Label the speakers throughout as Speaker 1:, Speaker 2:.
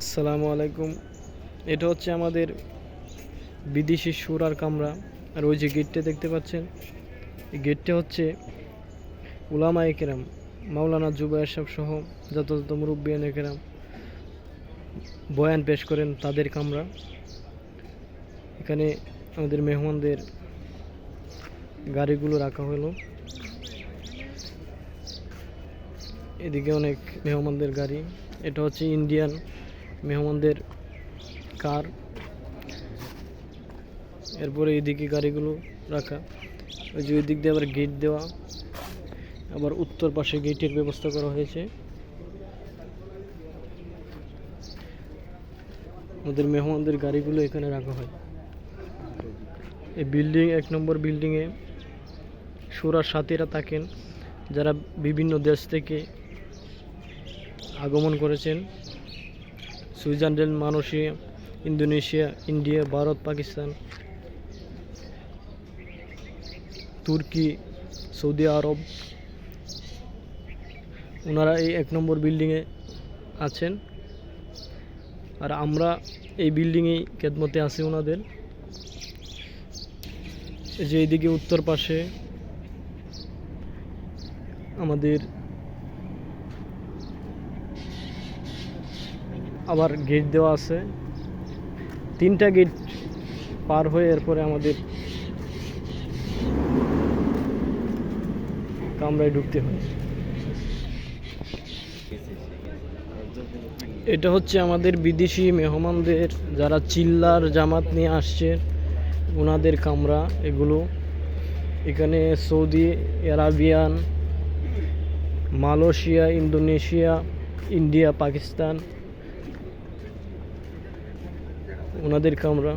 Speaker 1: আসসালামু আলাইকুম। এটা হচ্ছে আমাদের বিদেশি সুরার কামরা। আর ওই যে গেটটা দেখতে পাচ্ছেন, এই গেটটা হচ্ছে উলামায়ে কেরাম, মাওলানা জুবায়ের সাহেব সহ যথাযথ মুরব্বিয়ানে কেরাম বয়ান পেশ করেন তাদের কামরা। এখানে আমাদের মেহমানদের গাড়িগুলো রাখা হলো। এদিকে অনেক মেহমানদের গাড়ি। এটা হচ্ছে ইন্ডিয়ান মেহমানদের কার। এরপরে এদিকে গাড়িগুলো রাখা। ওই যে ওই দিক দিয়ে আবার গেট দেওয়া, আবার উত্তর পাশে গেটের ব্যবস্থা করা হয়েছে। আমাদের মেহমানদের গাড়িগুলো এখানে রাখা হয়। এই বিল্ডিং 1 নম্বর বিল্ডিংয়ে সুরার সাথীরা থাকেন, যারা বিভিন্ন দেশ থেকে আগমন করেছেন। Switzerland, Malaysia, Indonesia, India, Bharat, Pakistan, তুর্কি, সৌদি আরব, ওনারা এই 1 নম্বর বিল্ডিংয়ে আছেন। আর আমরা এই বিল্ডিংয়েই খেদমতে আছি ওনাদের। যে এইদিকে উত্তর পাশে আমাদের আবার গেট দেওয়া আছে। 3টা গেট পার হয়ে এরপরে আমাদের কামরায় ঢুকতে হয়। এটা হচ্ছে আমাদের বিদেশি মেহমানদের যারা চিল্লার জামাত নিয়ে আসছে ওনাদের কামরা এগুলো। এখানে Saudi Arabian, Malaysia, Indonesia, India, Pakistan, ওনাদের কামরা।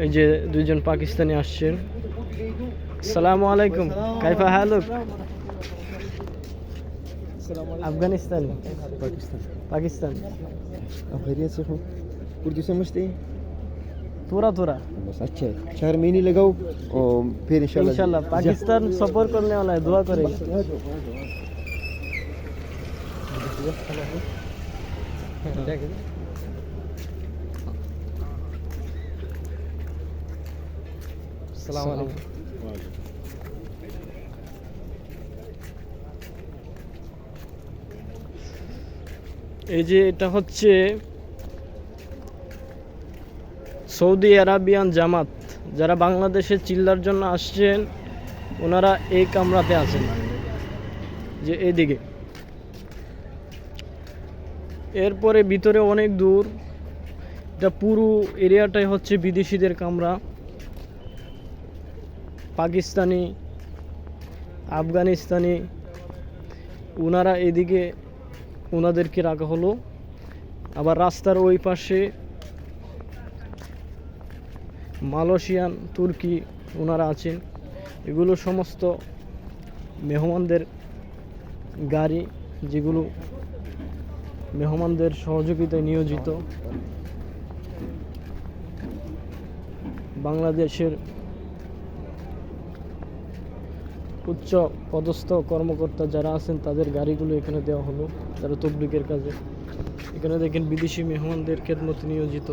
Speaker 1: এই যে দুইজন পাকিস্তানি আসছেন। আসসালামু আলাইকুম, কাইফা হালুক? अफगानिस्तान, पाकिस्तान।
Speaker 2: आप खैरियत से हो? उर्दू समझते हैं?
Speaker 1: थोड़ा थोड़ा
Speaker 2: बस अच्छा है। 4 महीने लगाओ और फिर
Speaker 1: इंशाल्लाह पाकिस्तान सफर करने वाला है, दुआ करेगा। अस्सलाम वालेकुम। এই যে এটা হচ্ছে সৌদি আরাবিয়ান জামাত, যারা বাংলাদেশে চিল্লার জন্য আসছেন ওনারা এই কামরাতে আছেন। যে এইদিকে, এরপরে ভিতরে অনেক দূর, এটা পুরো এরিয়াটাই হচ্ছে বিদেশিদের কামরা। পাকিস্তানি, আফগানিস্তানি, ওনারা এদিকে ওনাদেরকে রাখা হলো। আবার রাস্তার ওই পাশে মালয়েশিয়ান, তুর্কি ওনারা আছেন। এগুলো সমস্ত মেহমানদের গাড়ি, যেগুলো মেহমানদের সহযোগিতায় নিয়োজিত। বাংলাদেশের উচ্চ পদস্থ কর্মকর্তা যারা আছেন তাদের গাড়িগুলো এখানে দেওয়া হলো, যারা তবলিগের কাজে। এখানে দেখেন বিদেশি মেহমানদের খেদমতে নিয়োজিত